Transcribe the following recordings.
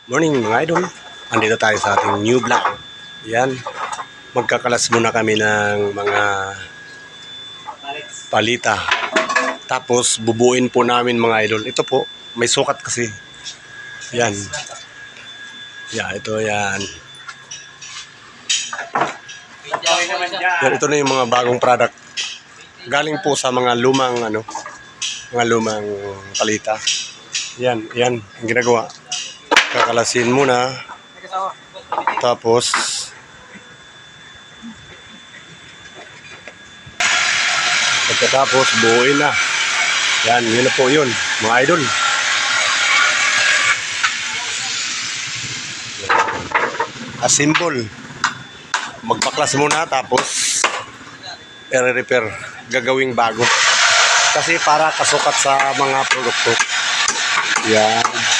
Morning mga idol. Andito tayo sa ating new vlog. Yan. Magkakalas muna kami ng mga palita. Tapos bubuin po namin mga idol. Ito po, may sukat kasi. Yan. Yan, ito yan. Yan, ito na yung mga bagong product. Galing po sa mga lumang palita. Yan, yan ang ginagawa. Kakalasin muna. Tapos pagkatapos buuin na. Yan, yun na po yun, mga idol. Assemble. Magpaklas muna tapos i-repair, gagawing bago. Kasi para kasukat sa mga produkto. Yan.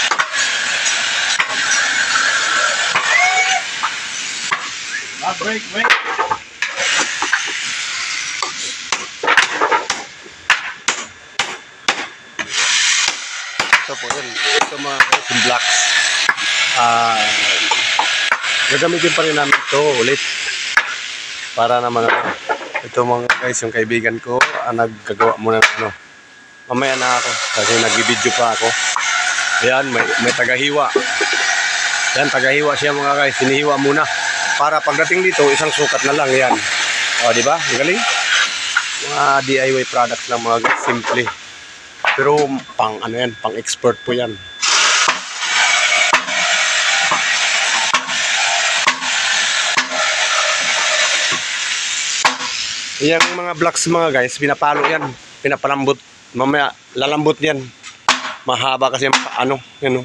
Break. Ito po yun. Ito mga yung blocks. Gagamitin pa rin namin ito ulit. Para naman ito mga guys, yung kaibigan ko, naggagawa muna ng mamaya na ako. Kasi nag-video pa ako. Ayan, may tagahiwa. Ayan, tagahiwa siya mga guys. Hinihiwa muna. Para pagdating dito, isang sukat na lang yan. O, di ba? Ang galing. Mga DIY products lang mga guys, simple. Pero pang expert po yan. Yang mga blocks mga guys, pinapalo yan. Pinapalambot. Mamaya, lalambot yan. Mahaba kasi yan o.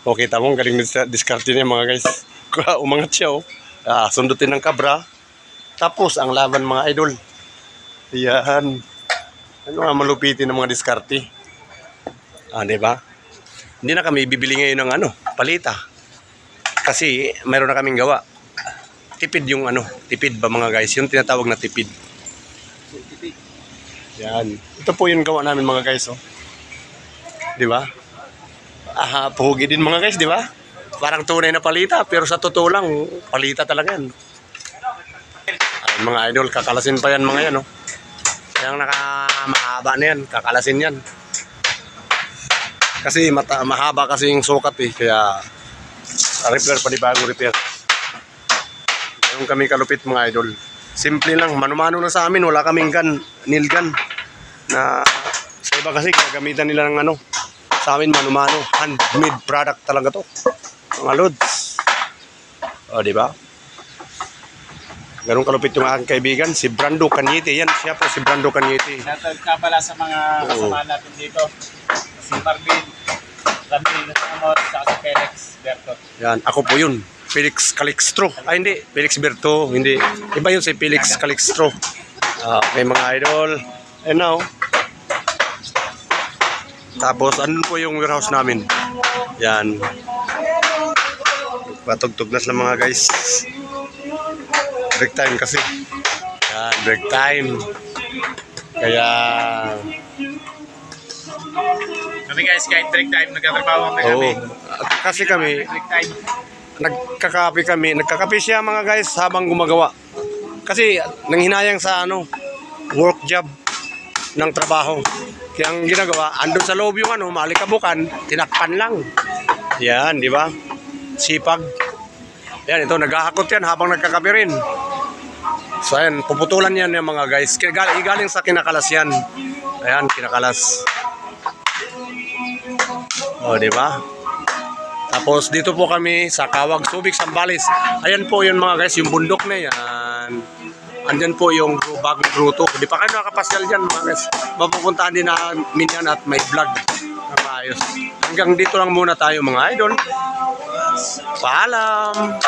O, kita mo, galing diskarte niya mga guys. Umangat siya sundutin ng kabra. Tapos ang laban mga idol. Yan. Ano nga malupitin ng mga diskarte. Diba? Hindi na kami bibili ngayon ng palita. Kasi mayroon na kaming gawa. Tipid yung tipid ba mga guys? Yung tinatawag na tipid. Yan. Ito po yung gawa namin mga guys Diba? Puhugi din mga guys, diba? Parang tunay na palita, pero sa totoo lang, palita talaga yan. Mga idol, kakalasin pa yan mga yan, Yung mahaba na yan, kakalasin yan. Kasi mahaba kasi yung sukat kaya repair pa di bago repair. Yung kami kalupit mga idol. Simple lang, mano-mano na sa amin, wala kaming nail gun. Na sa iba kasi gagamitan nila ng sa amin mano-mano, handmade product talaga to. Mga loads. Di ba? Ganun kalupit yung aking kaibigan, si Brando Cañete. Yan, siya po si Brando Cañete. Shoutout ka pala sa mga kasama natin dito. Si Marvin, Ramil, saka si Felix Berto. Yan, ako po yun. Felix Calixtro. Hindi. Felix Berto. Hindi. Iba yun si Felix Calixtro. Okay mga idol. And now, tapos, po yung warehouse namin. Yan. Patugtugnas lang mga guys. Break time kasi. Yan, break time. Kaya Kami guys, kahit break time, nagkatrabaho kami. kasi kami, Break time. nagkakape siya mga guys habang gumagawa. Kasi nanghinayang sa work job ng trabaho. Kaya ang ginagawa, andun sa loob yung malikabukan, tinakpan lang. Yan, di ba? Sipag. Yan, ito, naghahakot yan habang nagkakape rin. So, ayan, puputulan yan yung mga guys. Galing sa kinakalas yan. Ayan, kinakalas. Di ba? Tapos, dito po kami sa Kawag, Subic, Sambales. Ayan po yun mga guys, yung bundok na yan. Andyan po yung bagong gruto. Di pa kayo nakapasyal dyan mga guys. Mapupuntaan din namin yan at may vlog na maayos. Hanggang dito lang muna tayo mga idol. Paalam!